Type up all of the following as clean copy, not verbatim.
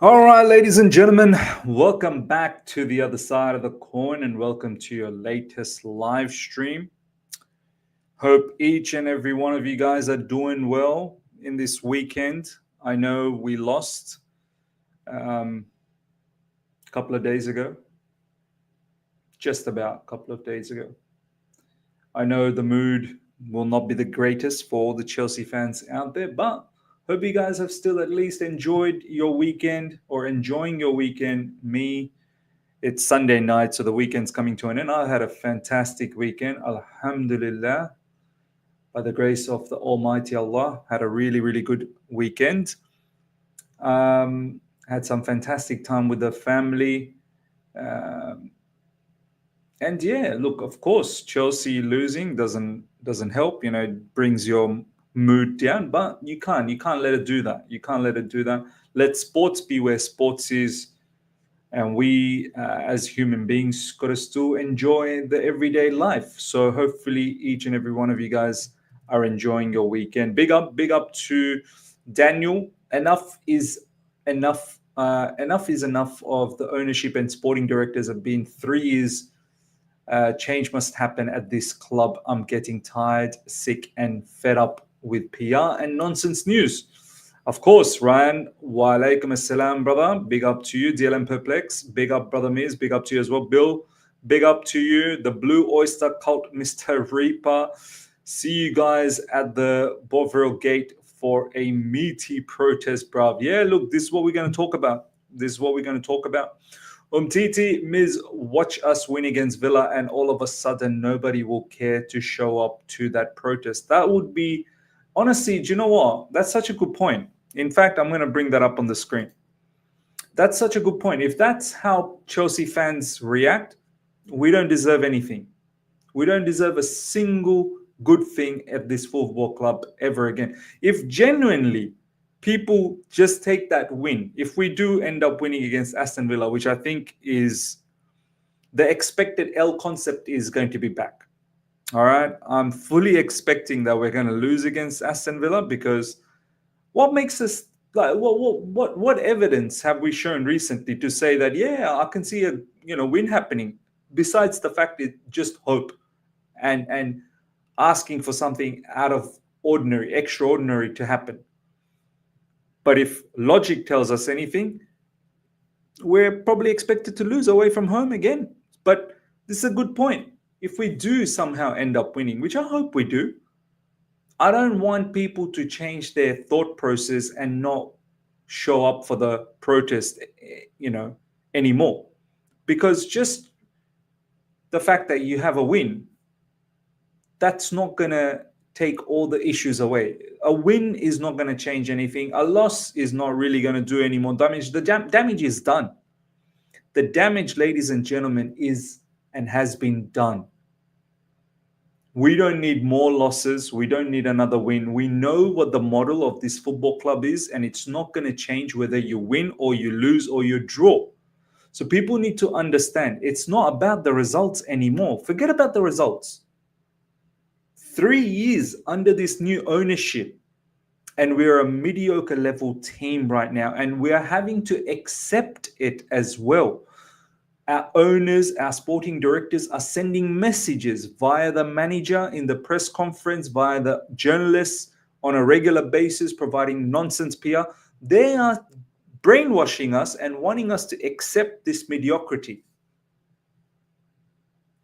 All right, ladies and gentlemen, welcome back to the other side of the coin and welcome to your latest live stream. Hope each and every one of you guys are doing well in this weekend. I know we lost a couple of days ago, just about a couple of days ago. I know the mood will not be the greatest for all the Chelsea fans out there, but hope you guys have still at least enjoyed your weekend or enjoying your weekend. Me, it's Sunday night, so the weekend's coming to an end. I had a fantastic weekend. Alhamdulillah. By the grace of the Almighty Allah, had a really, really good weekend. Had some fantastic time with the family. Um, and yeah, look, of course, Chelsea losing doesn't help. You know, it brings your mood down, but you can't let it do that. You can't let it do that. Let sports be where sports is, and we as human beings got to still enjoy the everyday life. So hopefully each and every one of you guys are enjoying your weekend. Big up to Daniel. Enough is enough of the ownership and sporting directors have been 3 years. Change must happen at this club. I'm getting tired, sick, and fed up with PR and nonsense news. Of course, Ryan, wa alaikum assalam, brother. Big up to you, DLM Perplex. Big up, brother Miz. Big up to you as well. Bill, big up to you. The Blue Oyster Cult, Mr. Reaper. See you guys at the Bovril Gate for a meaty protest, bruv. Yeah, look, this is what we're going to talk about. This is what we're going to talk about. Titi, Miz, watch us win against Villa, and all of a sudden nobody will care to show up to that protest. That would be, honestly, do you know what? That's such a good point. In fact, I'm going to bring that up on the screen. That's such a good point. If that's how Chelsea fans react, we don't deserve anything. We don't deserve a single good thing at this football club ever again. If genuinely people just take that win, if we do end up winning against Aston Villa, which I think is the expected L concept is going to be back. All right. I'm fully expecting that we're going to lose against Aston Villa because what makes us like what evidence have we shown recently to say that yeah, I can see a win happening besides the fact it's just hope and asking for something out of ordinary, extraordinary to happen. But if logic tells us anything, we're probably expected to lose away from home again. But this is a good point. If we do somehow end up winning, which I hope we do, I don't want people to change their thought process and not show up for the protest, anymore. Because just the fact that you have a win, that's not going to take all the issues away. A win is not going to change anything. A loss is not really going to do any more damage. The damage is done. The damage, ladies and gentlemen, is and has been done. We don't need more losses. We don't need another win. We know what the model of this football club is, and it's not going to change whether you win or you lose or you draw. So people need to understand it's not about the results anymore. Forget about the results. 3 years under this new ownership, and we're a mediocre level team right now, and we are having to accept it as well. Our owners, our sporting directors are sending messages via the manager in the press conference, via the journalists on a regular basis, providing nonsense PR. They are brainwashing us and wanting us to accept this mediocrity.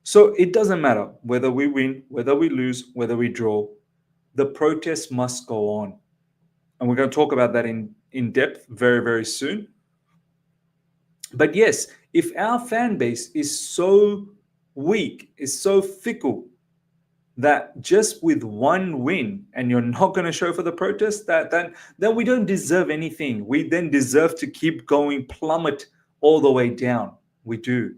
So it doesn't matter whether we win, whether we lose, whether we draw. The protest must go on. And we're going to talk about that in depth very, very soon. But yes, if our fan base is so weak, is so fickle, that just with one win and you're not going to show for the protest, then we don't deserve anything. We then deserve to keep going, plummet all the way down. We do.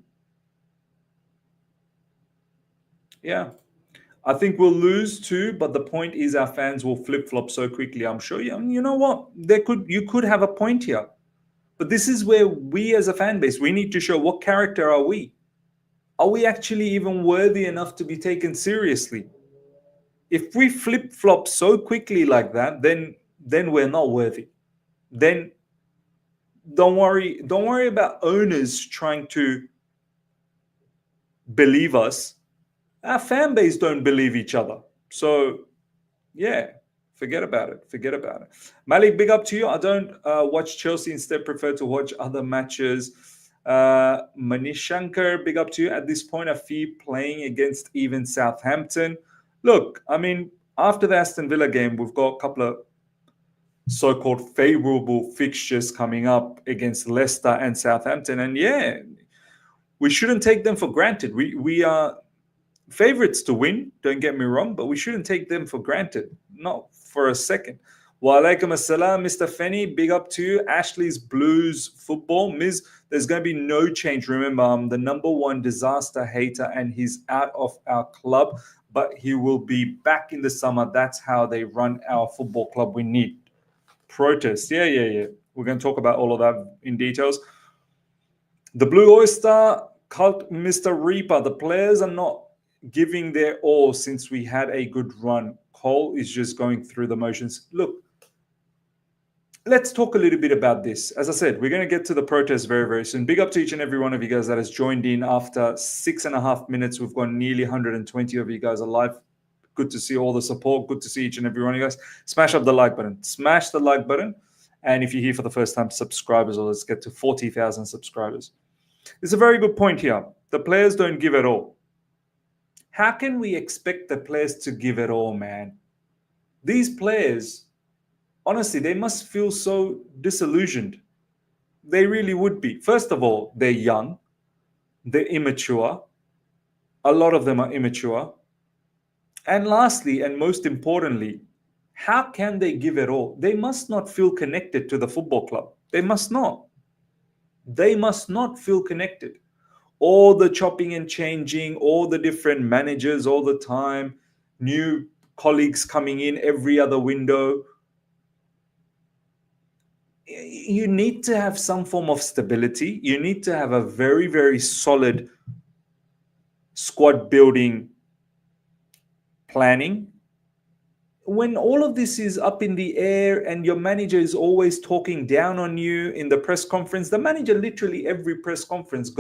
Yeah. I think we'll lose too, but the point is our fans will flip-flop so quickly. I'm sure you know what? You could have a point here. But this is where we as a fan base, we need to show what character are we? Are we actually even worthy enough to be taken seriously? If we flip-flop so quickly like that, then we're not worthy. Then Don't worry about owners trying to believe us. Our fan base don't believe each other. So yeah, forget about it. Forget about it. Malik, big up to you. I don't watch Chelsea, instead prefer to watch other matches. Manishankar, big up to you. At this point, I fear playing against even Southampton. Look, I mean, after the Aston Villa game, we've got a couple of so-called favorable fixtures coming up against Leicester and Southampton. And yeah, we shouldn't take them for granted. We are favorites to win, don't get me wrong, but we shouldn't take them for granted. Not for a second. Wa alaikum assalam, Mr. Fenny. Big up to you. Ashley's Blues football. Miz, there's going to be no change. Remember, I'm the number one disaster hater and he's out of our club, but he will be back in the summer. That's how they run our football club. We need protest. Yeah. We're going to talk about all of that in details. The Blue Oyster cult, Mr. Reaper. The players are not giving their all since we had a good run. Cole is just going through the motions. Look, let's talk a little bit about this. As I said, we're going to get to the protest very, very soon. Big up to each and every one of you guys that has joined in after 6.5 minutes. We've got nearly 120 of you guys alive. Good to see all the support. Good to see each and every one of you guys. Smash up the like button. Smash the like button. And if you're here for the first time, subscribe as well. Let's get to 40,000 subscribers. It's a very good point here. The players don't give it all. How can we expect the players to give it all, man? These players, honestly, they must feel so disillusioned. They really would be. First of all, they're young. They're immature. A lot of them are immature. And lastly, and most importantly, how can they give it all? They must not feel connected to the football club. They must not. They must not feel connected. All the chopping and changing, all the different managers all the time, new colleagues coming in every other window. You need to have some form of stability. You need to have a very, very solid squad building planning. When all of this is up in the air and your manager is always talking down on you in the press conference, the manager literally every press conference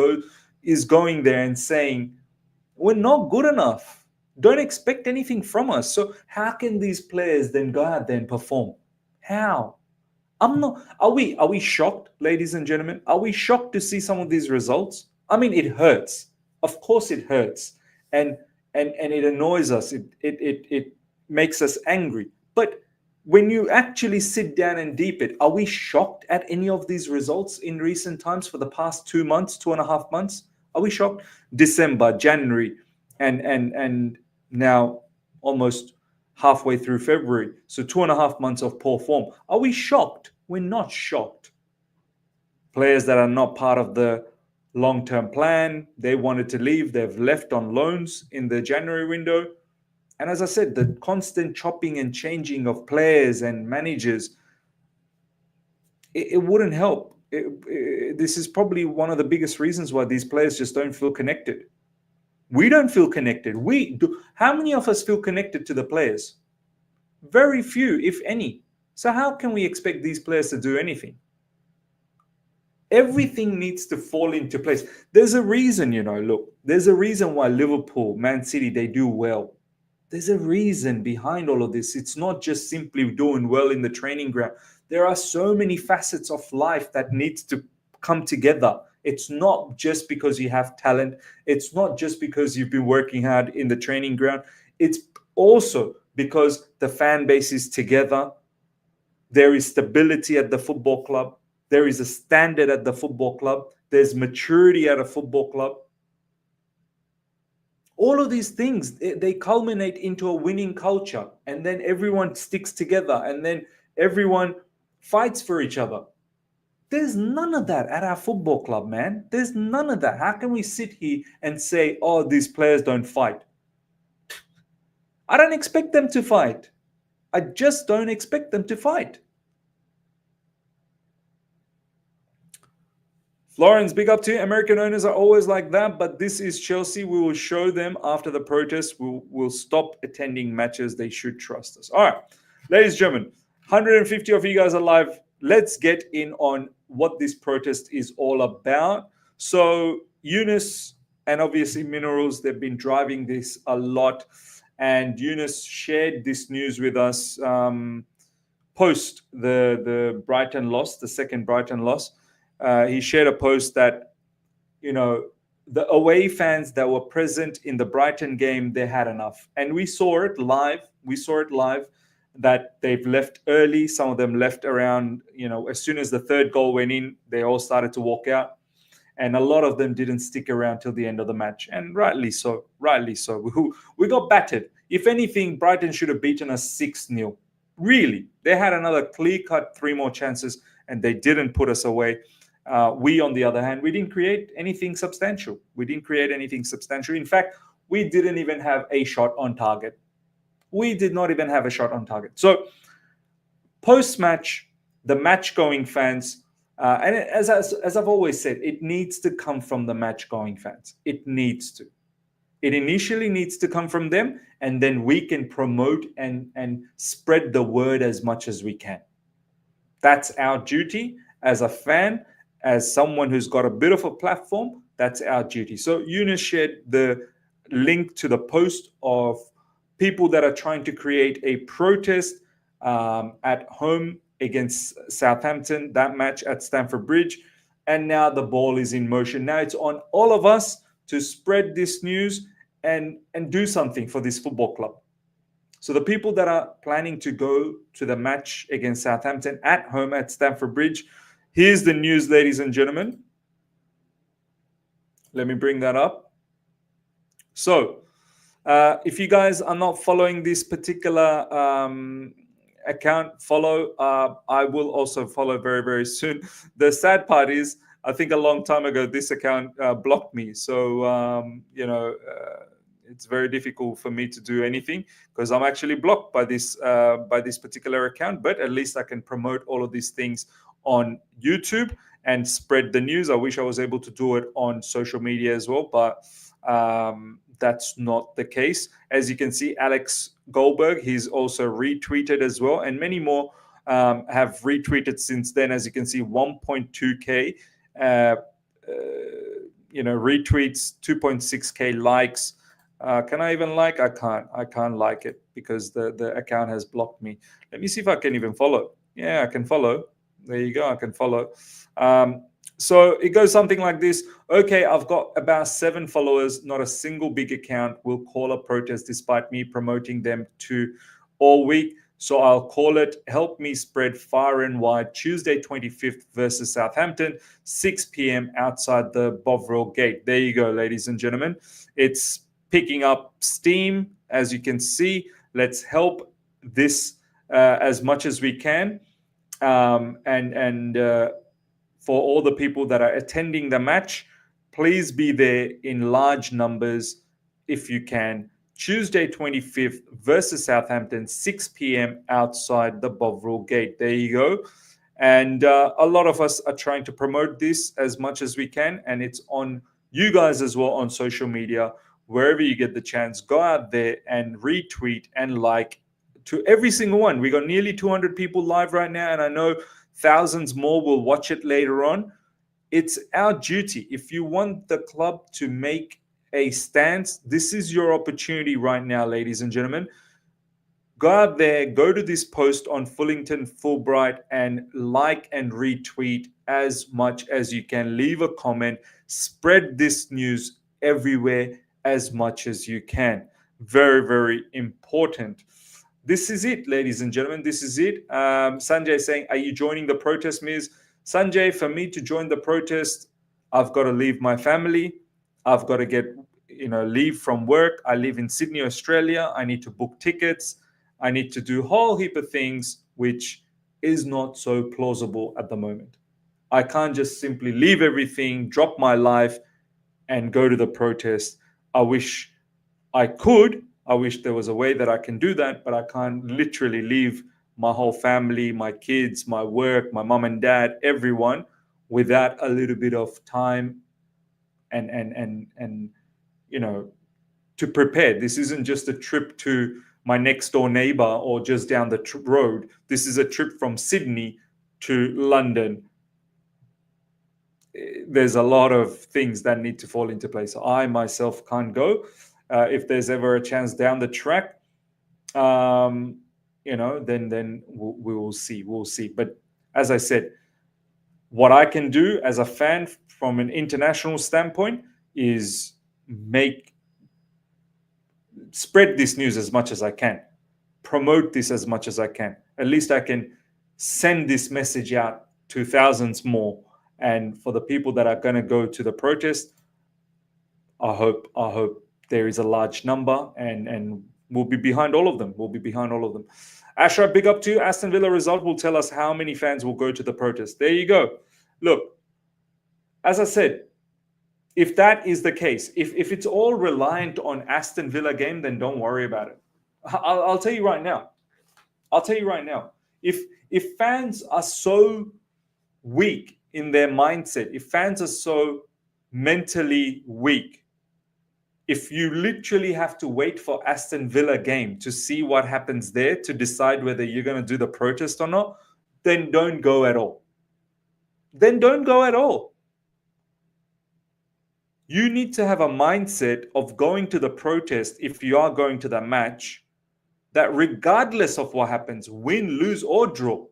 is going there and saying, we're not good enough. Don't expect anything from us. So how can these players then go out there and perform? How? Are we shocked, ladies and gentlemen? Are we shocked to see some of these results? I mean, it hurts. Of course it hurts. And it annoys us. It makes us angry. But when you actually sit down and deep it, are we shocked at any of these results in recent times for the past 2 months, 2.5 months? Are we shocked? December, January, and now almost halfway through February. So 2.5 months of poor form. Are we shocked? We're not shocked. Players that are not part of the long-term plan, they wanted to leave. They've left on loans in the January window. And as I said, the constant chopping and changing of players and managers, it wouldn't help. This is probably one of the biggest reasons why these players just don't feel connected. We don't feel connected. How many of us feel connected to the players? Very few, if any. So how can we expect these players to do anything? Everything needs to fall into place. There's a reason, look, there's a reason why Liverpool, Man City, they do well. There's a reason behind all of this. It's not just simply doing well in the training ground. There are so many facets of life that needs to come together. It's not just because you have talent. It's not just because you've been working hard in the training ground. It's also because the fan base is together. There is stability at the football club. There is a standard at the football club. There's maturity at a football club. All of these things, they culminate into a winning culture. And then everyone sticks together. And then everyone fights for each other. There's none of that at our football club, man. There's none of that. How can we sit here and say, oh, these players don't fight? I don't expect them to fight. I just don't expect them to fight. Florence, big up to you. American owners are always like that, but this is Chelsea. We will show them after the protest. We'll stop attending matches. They should trust us. All right, ladies and gentlemen, 150 of you guys are live. let's get in on what this protest is all about. So Eunice and obviously Minerals, they've been driving this a lot. And Eunice shared this news with us post the Brighton loss, the second Brighton loss. He shared a post that, the away fans that were present in the Brighton game, they had enough. And we saw it live. That they've left early. Some of them left around, as soon as the third goal went in, they all started to walk out. And a lot of them didn't stick around till the end of the match. And rightly so. We got battered. If anything, Brighton should have beaten us 6-0. Really. They had another clear-cut 3 more chances, and they didn't put us away. We, on the other hand, we didn't create anything substantial. In fact, we didn't even have a shot on target. We did not even have a shot on target. So, post-match, the match-going fans, and as I've always said, it needs to come from the match-going fans. It needs to. It initially needs to come from them, and then we can promote and spread the word as much as we can. That's our duty as a fan, as someone who's got a bit of a platform. That's our duty. So Eunice shared the link to the post of people that are trying to create a protest at home against Southampton, that match at Stamford Bridge. And now the ball is in motion. Now it's on all of us to spread this news and do something for this football club. So the people that are planning to go to the match against Southampton at home at Stamford Bridge, here's the news, ladies and gentlemen. Let me bring that up. So if you guys are not following this particular account, follow. I will also follow very, very soon. The sad part is, I think a long time ago, this account blocked me. So, it's very difficult for me to do anything because I'm actually blocked by this particular account. But at least I can promote all of these things on YouTube and spread the news. I wish I was able to do it on social media as well, but that's not the case. As you can see, Alex Goldberg, he's also retweeted as well, and many more have retweeted since then. As you can see, 1.2k retweets, 2.6k likes. Can I even like? I can't like it because the account has blocked me. Let me see if I can even follow. Yeah, I can follow. There you go. I can follow. So it goes something like this. Okay, I've got about 7 followers, not a single big account will call a protest despite me promoting them to all week. So I'll call it Help Me Spread Far and Wide, Tuesday 25th versus Southampton, 6 p.m. outside the Bovril gate. There you go, ladies and gentlemen. It's picking up steam, as you can see. Let's help this as much as we can. For all the people that are attending the match, please be there in large numbers if you can. Tuesday 25th versus Southampton, 6 p.m. outside the Bovril gate. There you go. And a lot of us are trying to promote this as much as we can. And it's on you guys as well on social media. Wherever you get the chance, go out there and retweet and like to every single one. We got nearly 200 people live right now. And I know thousands more will watch it later on. It's our duty. If you want the club to make a stance, this is your opportunity right now, ladies and gentlemen. Go out there, go to this post on Fullington Fulbright and like and retweet as much as you can. Leave a comment. Spread this news everywhere as much as you can. Very, very important. This is it, ladies and gentlemen. This is it. Sanjay saying, are you joining the protest, Miz? Sanjay, for me to join the protest, I've got to leave my family. I've got to get, leave from work. I live in Sydney, Australia. I need to book tickets. I need to do a whole heap of things, which is not so plausible at the moment. I can't just simply leave everything, drop my life, and go to the protest. I wish I could. I wish there was a way that I can do that, but I can't literally leave my whole family, my kids, my work, my mom and dad, everyone, without a little bit of time and to prepare. This isn't just a trip to my next door neighbor or just down the road. This is a trip from Sydney to London, there's a lot of things that need to fall into place. I myself can't go. If there's ever a chance down the track, then we will see. We'll see. But as I said, what I can do as a fan from an international standpoint is spread this news as much as I can, promote this as much as I can. At least I can send this message out to thousands more. And for the people that are going to go to the protest, I hope there is a large number, and we'll be behind all of them. We'll be behind all of them. Ashraf, big up to you. Aston Villa result will tell us how many fans will go to the protest. There you go. Look, as I said, if that is the case, if it's all reliant on Aston Villa game, then don't worry about it. I'll tell you right now. If fans are so weak in their mindset, if fans are so mentally weak, if you literally have to wait for Aston Villa game to see what happens there to decide whether you're going to do the protest or not, then don't go at all. You need to have a mindset of going to the protest if you are going to the match, that regardless of what happens, win, lose or draw,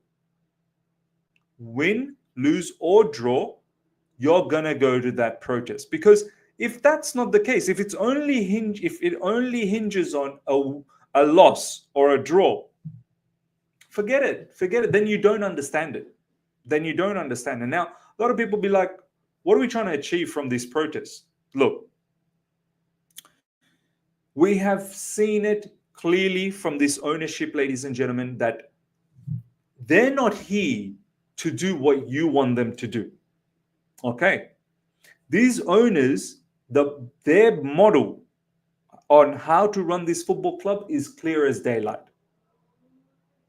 you're going to go to that protest. Because if that's not the case, if it only hinges on a loss or a draw, forget it. Then you don't understand it. And now a lot of people be like, what are we trying to achieve from this protest? Look, we have seen it clearly from this ownership, ladies and gentlemen, that they're not here to do what you want them to do. Okay? These owners, their model on how to run this football club is clear as daylight.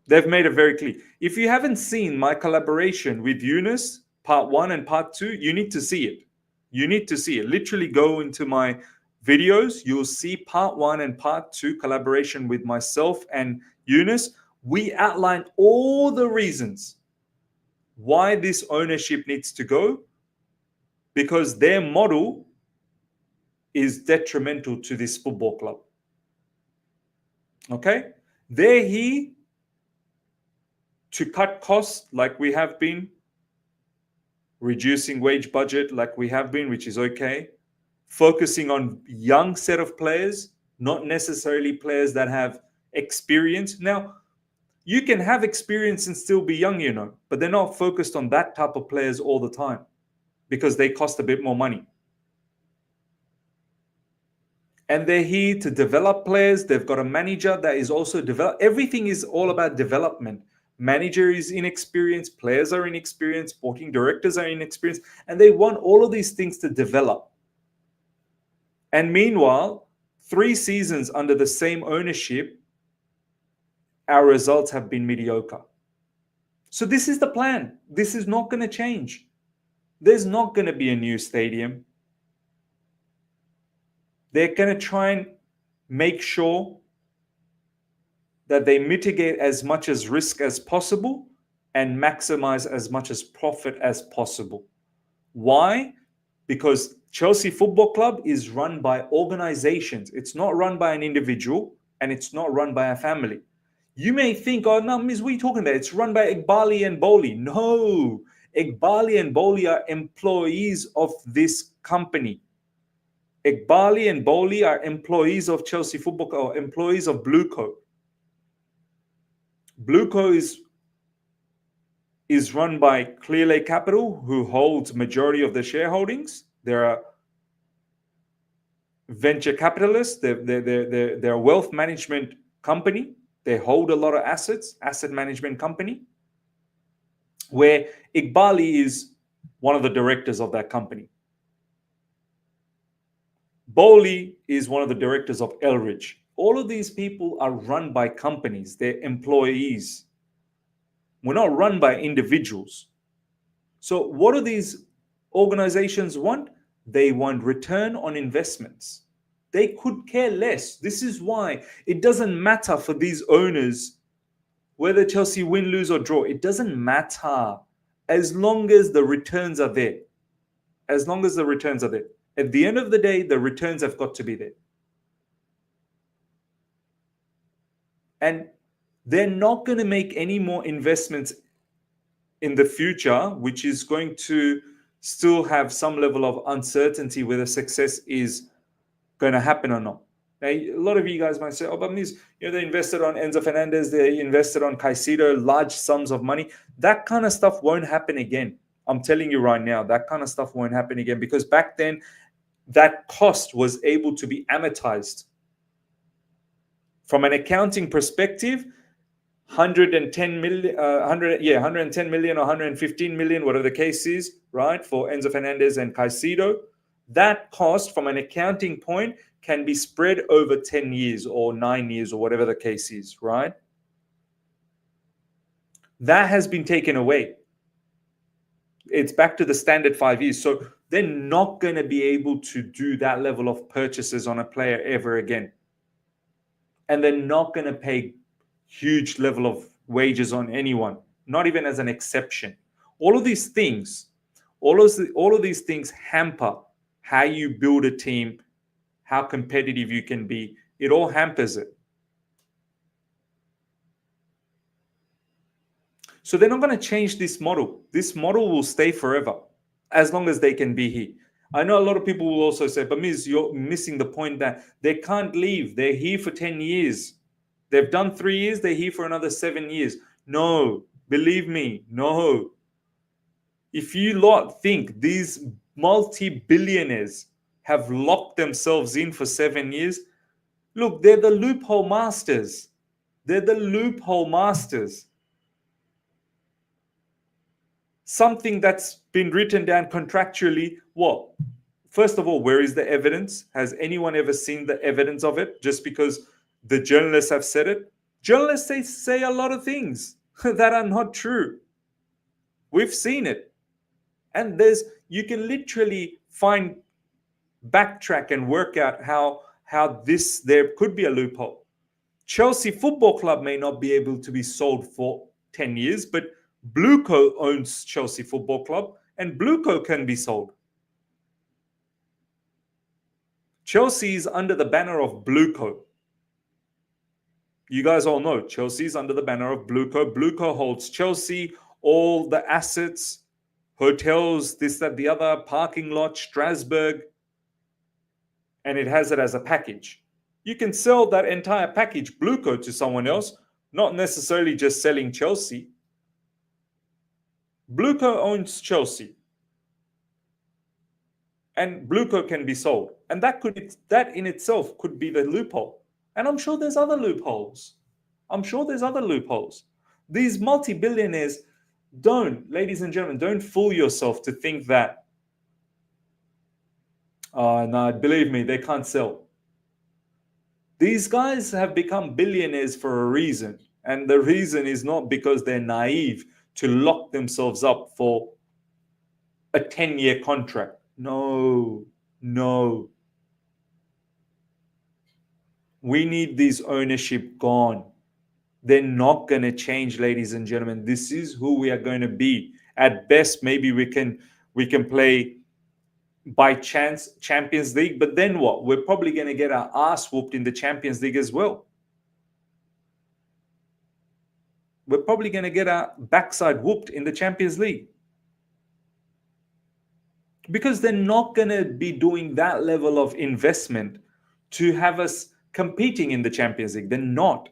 They've made it very clear. If you haven't seen my collaboration with Yunus, part 1 and part 2, you need to see it. Literally go into my videos. You'll see part 1 and part 2 collaboration with myself and Yunus. We outline all the reasons why this ownership needs to go, because their model is detrimental to this football club. Okay? They're here to cut costs like we have been, reducing wage budget like we have been, which is okay, focusing on young set of players, not necessarily players that have experience. Now, you can have experience and still be young, but they're not focused on that type of players all the time because they cost a bit more money. And they're here to develop players. They've got a manager that is also develop. Everything is all about development. Manager is inexperienced, players are inexperienced, sporting directors are inexperienced, and they want all of these things to develop. And meanwhile, 3 seasons under the same ownership, our results have been mediocre. So this is the plan. This is not going to change. There's not going to be a new stadium. They're going to try and make sure that they mitigate as much as risk as possible and maximize as much as profit as possible. Why? Because Chelsea Football Club is run by organizations. It's not run by an individual, and it's not run by a family. You may think, oh, no, Miss, what are you talking about? It's run by Iqbali and Boehly. No, Iqbali and Boehly are employees of this company. Iqbali and Boehly are employees of Chelsea Football Club, or employees of Blueco. Blueco is run by Clearlake Capital, who holds majority of the shareholdings. There are venture capitalists. They're a wealth management company. They hold a lot of assets, asset management company, where Iqbali is one of the directors of that company. Boehly is one of the directors of Elridge. All of these people are run by companies. They're employees. We're not run by individuals. So what do these organizations want? They want return on investments. They could care less. This is why it doesn't matter for these owners whether Chelsea win, lose or draw. It doesn't matter. as long as the returns are there. As long as the returns are there. At the end of the day, the returns have got to be there. And they're not going to make any more investments in the future, which is going to still have some level of uncertainty whether success is going to happen or not. Now, a lot of you guys might say, oh, but they invested on Enzo Fernandez, they invested on Caicedo, large sums of money. That kind of stuff won't happen again. I'm telling you right now, that kind of stuff won't happen again, because back then, that cost was able to be amortized. From an accounting perspective, 110 million, 110 million or 115 million, whatever the case is, right, for Enzo Fernandez and Caicedo, that cost from an accounting point can be spread over 10 years or 9 years or whatever the case is, right? That has been taken away. It's back to the standard 5 years. So they're not going to be able to do that level of purchases on a player ever again. And they're not going to pay huge level of wages on anyone, not even as an exception. All of these things hamper how you build a team, how competitive you can be. It all hampers it. So they're not going to change this model. This model will stay forever as long as they can be here. I know a lot of people will also say, but Miz, you're missing the point that they can't leave. They're here for 10 years. They've done 3 years. They're here for another 7 years. No, believe me, no. If you lot think these multi-billionaires have locked themselves in for 7 years, look, they're the loophole masters. They're the loophole masters. Something that's been written down contractually, what? First of all, where is the evidence? Has anyone ever seen the evidence of it? Just because the journalists have said it? Journalists say a lot of things that are not true. We've seen it. And you can literally backtrack and work out how there could be a loophole. Chelsea Football Club may not be able to be sold for 10 years, but Blueco owns Chelsea Football Club, and Blueco can be sold. Chelsea is under the banner of Blueco. You guys all know Chelsea is under the banner of Blueco. Blueco holds Chelsea, all the assets, hotels, this, that, the other, parking lot, Strasbourg, and it has it as a package. You can sell that entire package, Blueco, to someone else, not necessarily just selling Chelsea. Blueco owns Chelsea, and Blueco can be sold, and that in itself could be the loophole. And I'm sure there's other loopholes. These multi-billionaires ladies and gentlemen, don't fool yourself to think that, no, believe me, they can't sell. These guys have become billionaires for a reason, and the reason is not because they're naive to lock themselves up for a 10-year contract. No. We need this ownership gone. They're not going to change, ladies and gentlemen. This is who we are going to be. At best, maybe we can play by chance Champions League, but then what? We're probably going to get our ass whooped in the Champions League as well. We're probably going to get our backside whooped in the Champions League. Because they're not going to be doing that level of investment to have us competing in the Champions League. They're not.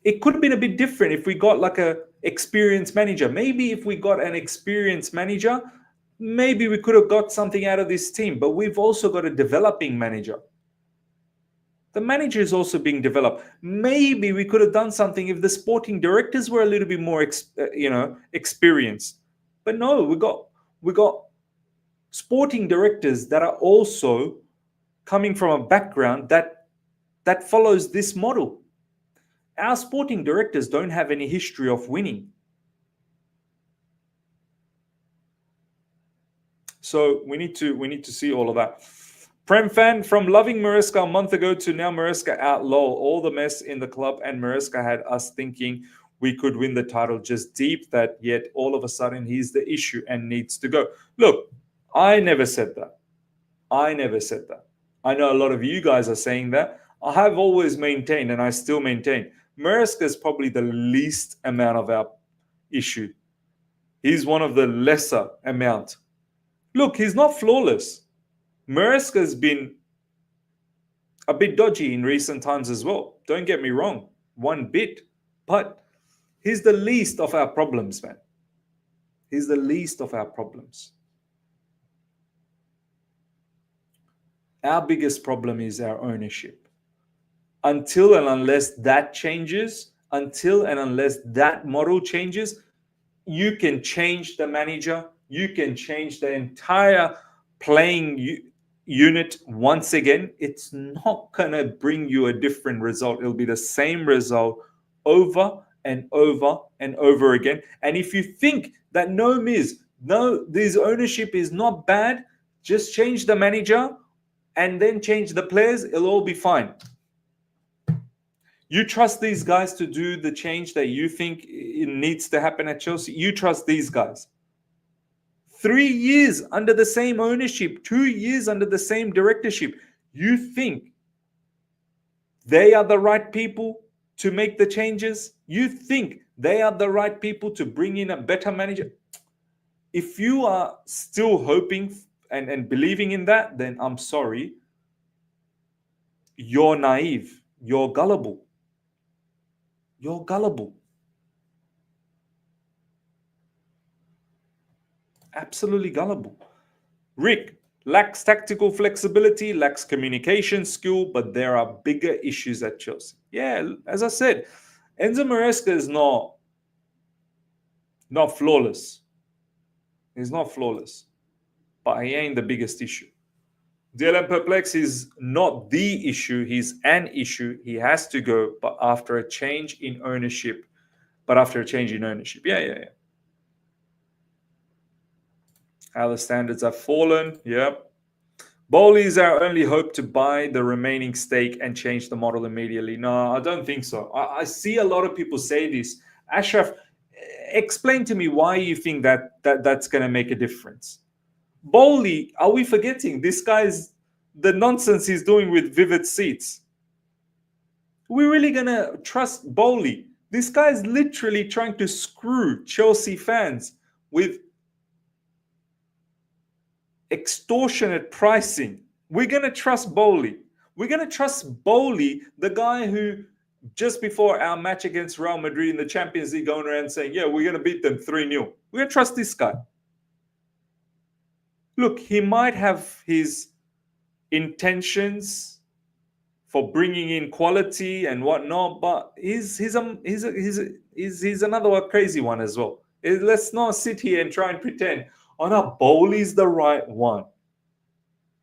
It could have been a bit different if we got like a experienced manager. Maybe if we got an experienced manager, maybe we could have got something out of this team. But we've also got a developing manager. The manager is also being developed. Maybe we could have done something if the sporting directors were a little bit more, experienced. But no, we got sporting directors that are also coming from a background that follows this model. Our sporting directors don't have any history of winning. So we need to see all of that. Prem fan, from loving Maresca a month ago to now Maresca out, lol. All the mess in the club and Maresca had us thinking we could win the title just deep, that yet all of a sudden he's the issue and needs to go. Look, I never said that. I never said that. I know a lot of you guys are saying that. I have always maintained, and I still maintain, Maresca is probably the least amount of our issue. He's one of the lesser amount. Look, he's not flawless. Maresca has been a bit dodgy in recent times as well. Don't get me wrong, one bit. But he's the least of our problems, man. He's the least of our problems. Our biggest problem is our ownership. Until and unless that changes, until and unless that model changes, you can change the manager, you can change the entire playing unit once again. It's not going to bring you a different result. It'll be the same result over and over and over again. And if you think that this ownership is not bad, just change the manager and then change the players, it'll all be fine. You trust these guys to do the change that you think it needs to happen at Chelsea? You trust these guys. 3 years under the same ownership, 2 years under the same directorship. You think they are the right people to make the changes? You think they are the right people to bring in a better manager? If you are still hoping and believing in that, then I'm sorry. You're naive. You're gullible. You're gullible. Absolutely gullible. Rick lacks tactical flexibility, lacks communication skill, but there are bigger issues at Chelsea. Yeah, as I said, Enzo Maresca is not flawless. He's not flawless, but he ain't the biggest issue. DLM Perplex is not the issue. He's an issue. He has to go, but after a change in ownership. Yeah. How the standards have fallen. Yep. Boehly is our only hope to buy the remaining stake and change the model immediately. No, I don't think so. I see a lot of people say this. Ashraf, explain to me why you think that's going to make a difference. Boehly, are we forgetting? This guy's the nonsense he's doing with Vivid Seats. We're really going to trust Boehly? This guy's literally trying to screw Chelsea fans with extortionate pricing. We're going to trust Boehly. We're going to trust Boehly, the guy who just before our match against Real Madrid in the Champions League going around saying, yeah, we're going to beat them 3-0. We're going to trust this guy. Look, he might have his intentions for bringing in quality and whatnot, but he's another crazy one as well. Let's not sit here and try and pretend, oh no, Boehly's the right one.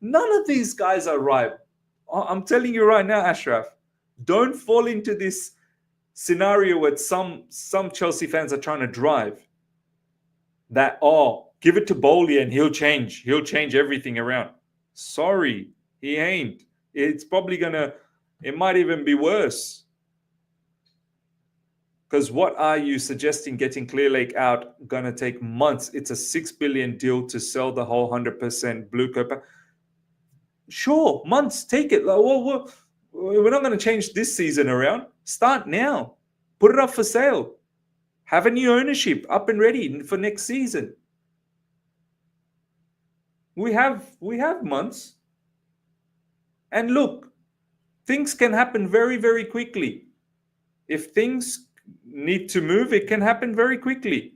None of these guys are right. I'm telling you right now, Ashraf, don't fall into this scenario where some Chelsea fans are trying to drive that, give it to Boehly and he'll change everything around. Sorry, he ain't. It's probably it might even be worse. Because what are you suggesting getting Clearlake out gonna take months? It's a $6 billion deal to sell the whole 100% Blue Copa. Sure, months, take it. We're not going to change this season around. Start now. Put it up for sale. Have a new ownership up and ready for next season. We have months. And look, things can happen very, very quickly. If things need to move, it can happen very quickly.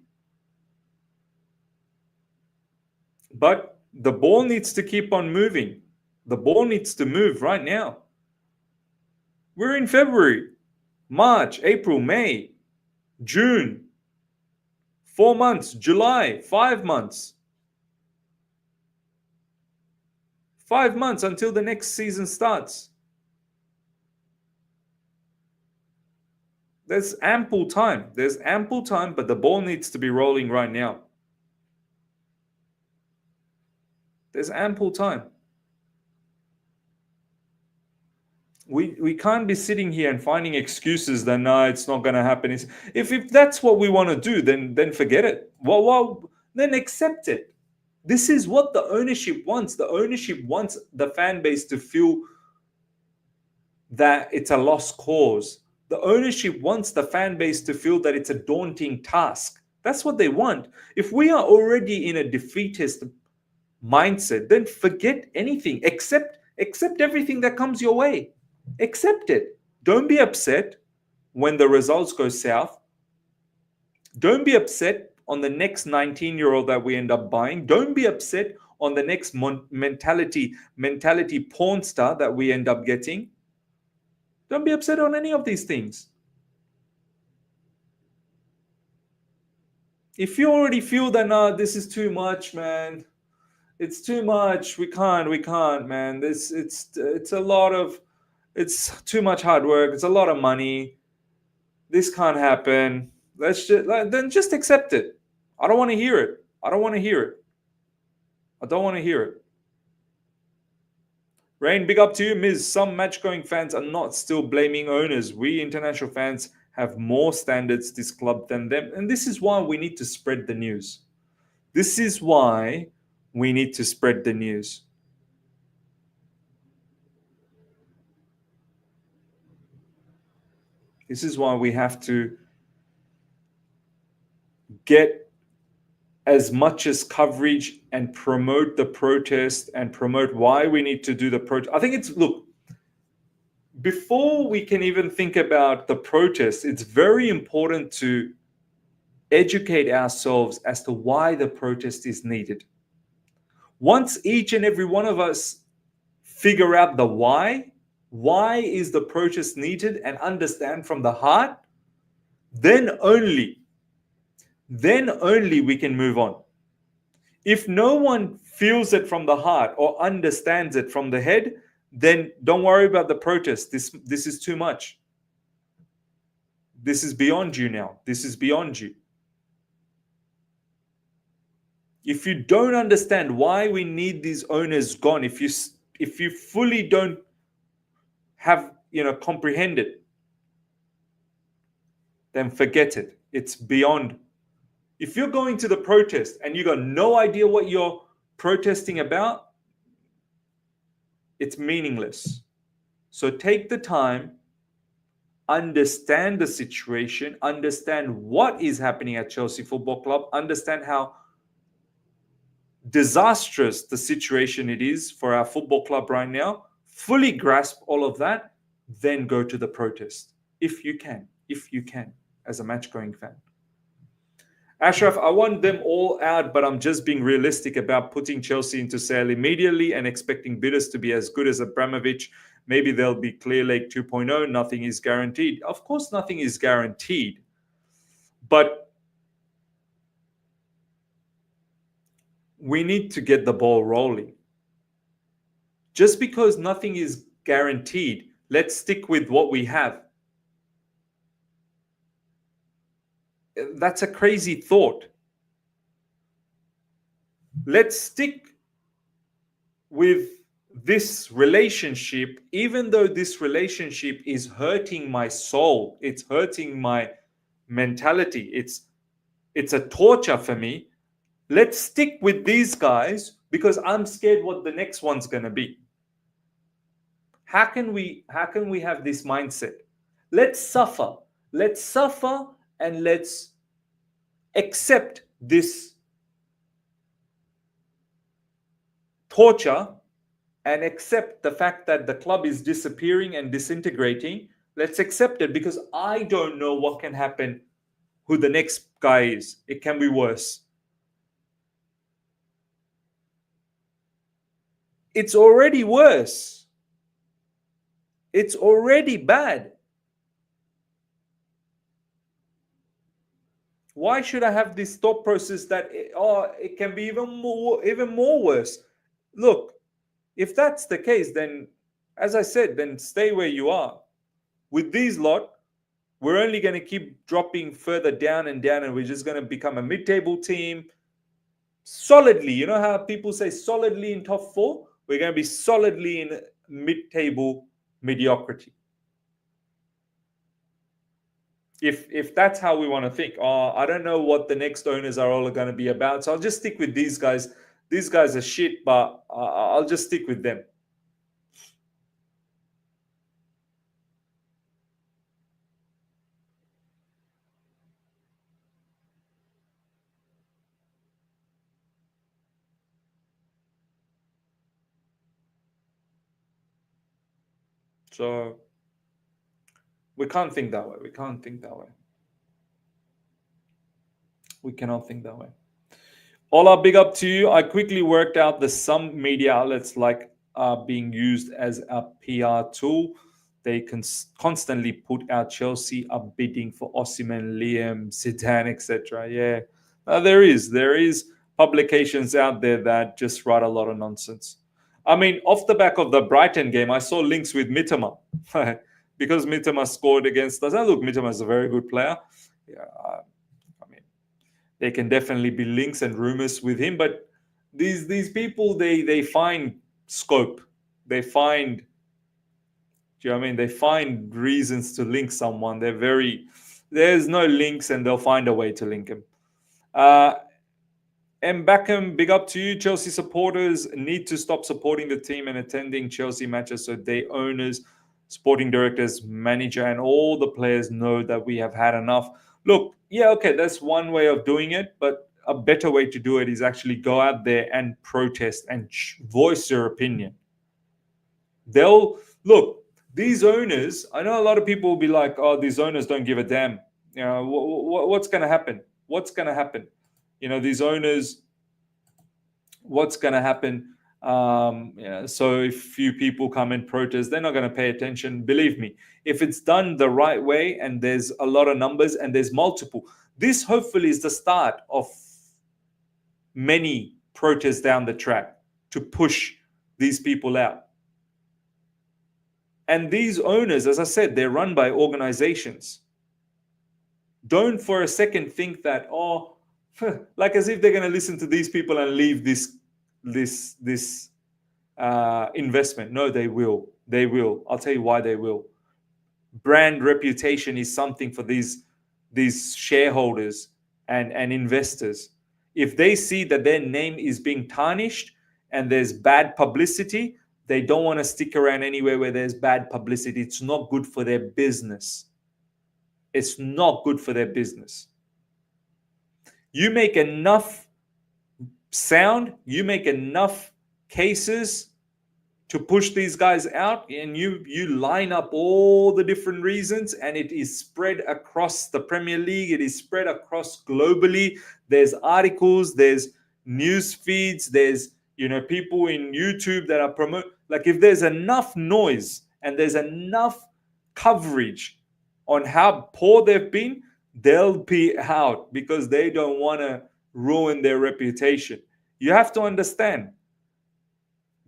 But the ball needs to keep on moving. The ball needs to move right now. We're in February, March, April, May, June, 4 months, July, 5 months. 5 months until the next season starts. There's ample time. But the ball needs to be rolling right now. There's ample time. we can't be sitting here and finding excuses that no, it's not going to happen. If that's what we want to do, then forget it. Well, then accept it. This is what the ownership wants. The ownership wants the fan base to feel that it's a lost cause. The ownership wants the fan base to feel that it's a daunting task. That's what they want. If we are already in a defeatist mindset, then forget anything. Accept everything that comes your way. Accept it. Don't be upset when the results go south. Don't be upset on the next 19-year-old that we end up buying. Don't be upset on the next mentality porn star that we end up getting. Don't be upset on any of these things. If you already feel that, no, this is too much, man. It's too much. We can't, man. It's too much hard work. It's a lot of money. This can't happen. Then just accept it. I don't want to hear it. I don't want to hear it. Rain, big up to you, Ms. Some match-going fans are not still blaming owners. We international fans have more standards this club than them. And this is why we need to spread the news. This is why we need to spread the news. This is why we have to get as much as coverage and promote the protest and promote why we need to do the protest. I think look, before we can even think about the protest, it's very important to educate ourselves as to why the protest is needed. Once each and every one of us figure out the why is the protest needed and understand from the heart, then only we can move on. If no one feels it from the heart or understands it from the head, then don't worry about the protest. This is too much. This is beyond you now. This is beyond you. If you don't understand why we need these owners gone, if you fully don't have comprehend it, then forget it. It's beyond. If you're going to the protest and you got no idea what you're protesting about, it's meaningless. So take the time, understand the situation, understand what is happening at Chelsea Football Club, understand how disastrous the situation it is for our football club right now, fully grasp all of that, then go to the protest. If you can, as a match-going fan. Ashraf, I want them all out, but I'm just being realistic about putting Chelsea into sale immediately and expecting bidders to be as good as Abramovich. Maybe they'll be Clear Lake 2.0. Nothing is guaranteed. Of course, nothing is guaranteed. But we need to get the ball rolling. Just because nothing is guaranteed, let's stick with what we have. That's a crazy thought. Let's stick with this relationship, even though this relationship is hurting my soul. It's hurting my mentality. It's a torture for me. Let's stick with these guys because I'm scared what the next one's going to be. How can we have this mindset? Let's suffer. And let's accept this torture and accept the fact that the club is disappearing and disintegrating. Let's accept it because I don't know what can happen, who the next guy is. It can be worse. It's already worse. It's already bad. Why should I have this thought process that it can be even more worse? Look, if that's the case, then as I said, then stay where you are. With these lot, we're only going to keep dropping further down, and we're just going to become a mid-table team solidly. You know how people say solidly in top 4? We're going to be solidly in mid-table mediocrity. If that's how we want to think, I don't know what the next owners are all going to be about, so I'll just stick with these guys. These guys are shit, but I'll just stick with them. So we can't think that way. We can't think that way. We cannot think that way. Ola, big up to you. I quickly worked out that some media outlets like are being used as a PR tool. They can constantly put out Chelsea are bidding for Osimhen, Liam, Zidane, etc. Yeah, there is publications out there that just write a lot of nonsense. I mean, off the back of the Brighton game, I saw links with Mitoma because Mitoma scored against us. And look, Mitoma is a very good player. Yeah, I mean, there can definitely be links and rumors with him, but these people they find scope, they find, do you know what I mean, they find reasons to link someone. There's no links and they'll find a way to link him. M. Beckham, big up to you. Chelsea supporters need to stop supporting the team and attending Chelsea matches so they owners, sporting directors, manager, and all the players know that we have had enough. Look, yeah, okay, that's one way of doing it, but a better way to do it is actually go out there and protest and voice your opinion. They'll look, these owners, I know a lot of people will be like, oh, these owners don't give a damn. You know, what's going to happen? What's going to happen? You know, these owners, what's going to happen? So if few people come and protest, they're not going to pay attention. Believe me, if it's done the right way and there's a lot of numbers and there's multiple, this hopefully is the start of many protests down the track to push these people out. And these owners, as I said, they're run by organizations. Don't for a second think that, oh, like as if they're going to listen to these people and leave this investment. No, they will. They will. I'll tell you why they will. Brand reputation is something for these shareholders and investors. If they see that their name is being tarnished and there's bad publicity, they don't want to stick around anywhere where there's bad publicity. It's not good for their business. It's not good for their business. You make enough sound, you make enough cases to push these guys out, and you line up all the different reasons, and it is spread across the Premier League. It is spread across globally. There's articles, there's news feeds, there's people in YouTube that are promote. Like if there's enough noise and there's enough coverage on how poor they've been, they'll be out because they don't want to ruin their reputation. You have to understand,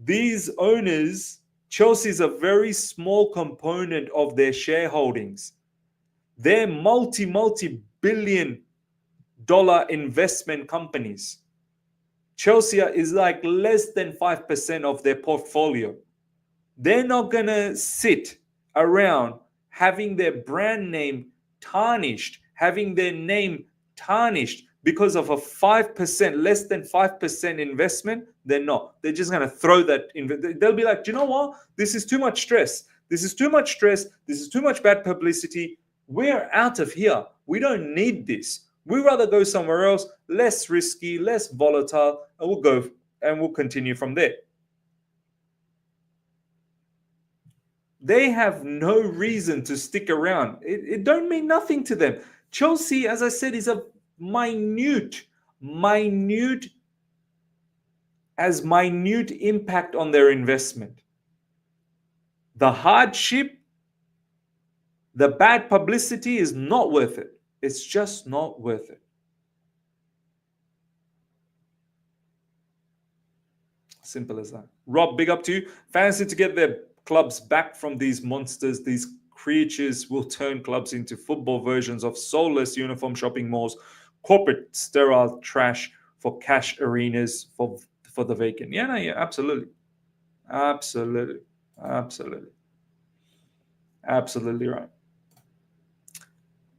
these owners, Chelsea is a very small component of their shareholdings. They're multi-billion dollar investment companies. Chelsea is like less than 5% of their portfolio. They're not going to sit around having their brand name tarnished, having their name tarnished because of a 5%, less than 5% investment. They're not. They're just going to throw that in. They'll be like, do you know what? This is too much stress. This is too much stress. This is too much bad publicity. We're out of here. We don't need this. We'd rather go somewhere else, less risky, less volatile, and we'll go and we'll continue from there. They have no reason to stick around. It don't mean nothing to them. Chelsea, as I said, is a minute impact on their investment. The hardship, the bad publicity is not worth it. It's just not worth it. Simple as that. Rob, big up to you. Fans need to get their clubs back from these monsters. These creatures will turn clubs into football versions of soulless uniform shopping malls, corporate sterile trash for cash arenas for the vacant. Yeah, absolutely. Absolutely right.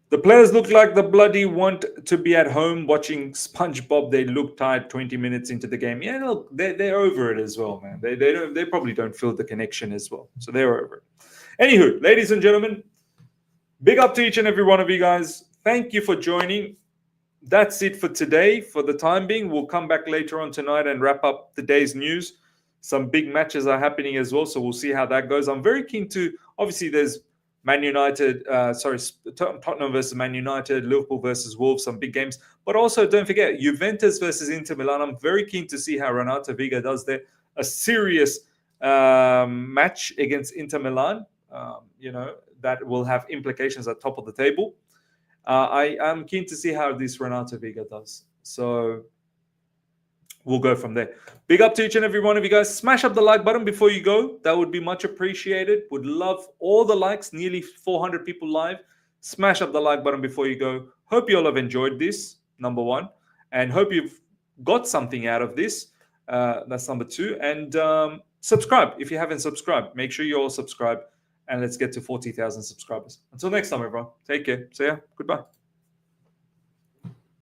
The players look like the bloody want to be at home watching SpongeBob. They look tired 20 minutes into the game. Yeah, look, they're over it as well, man. They probably don't feel the connection as well. So they're over it. Anywho, ladies and gentlemen, big up to each and every one of you guys. Thank you for joining. That's it for today. For the time being, we'll come back later on tonight and wrap up the day's news. Some big matches are happening as well, so we'll see how that goes. I'm very keen to, obviously, there's Tottenham versus Man United, Liverpool versus Wolves, some big games. But also, don't forget, Juventus versus Inter Milan. I'm very keen to see how Renato Viga does there. A serious match against Inter Milan, that will have implications at top of the table. I am keen to see how this Renato Viga does. So we'll go from there. Big up to each and every one of you guys. Smash up the like button before you go. That would be much appreciated. Would love all the likes. Nearly 400 people live. Smash up the like button before you go. Hope you all have enjoyed this, number one. And hope you've got something out of this. That's number two. And subscribe if you haven't subscribed. Make sure you all subscribe. And let's get to 40,000 subscribers. Until next time, everyone. Take care. See ya. Goodbye.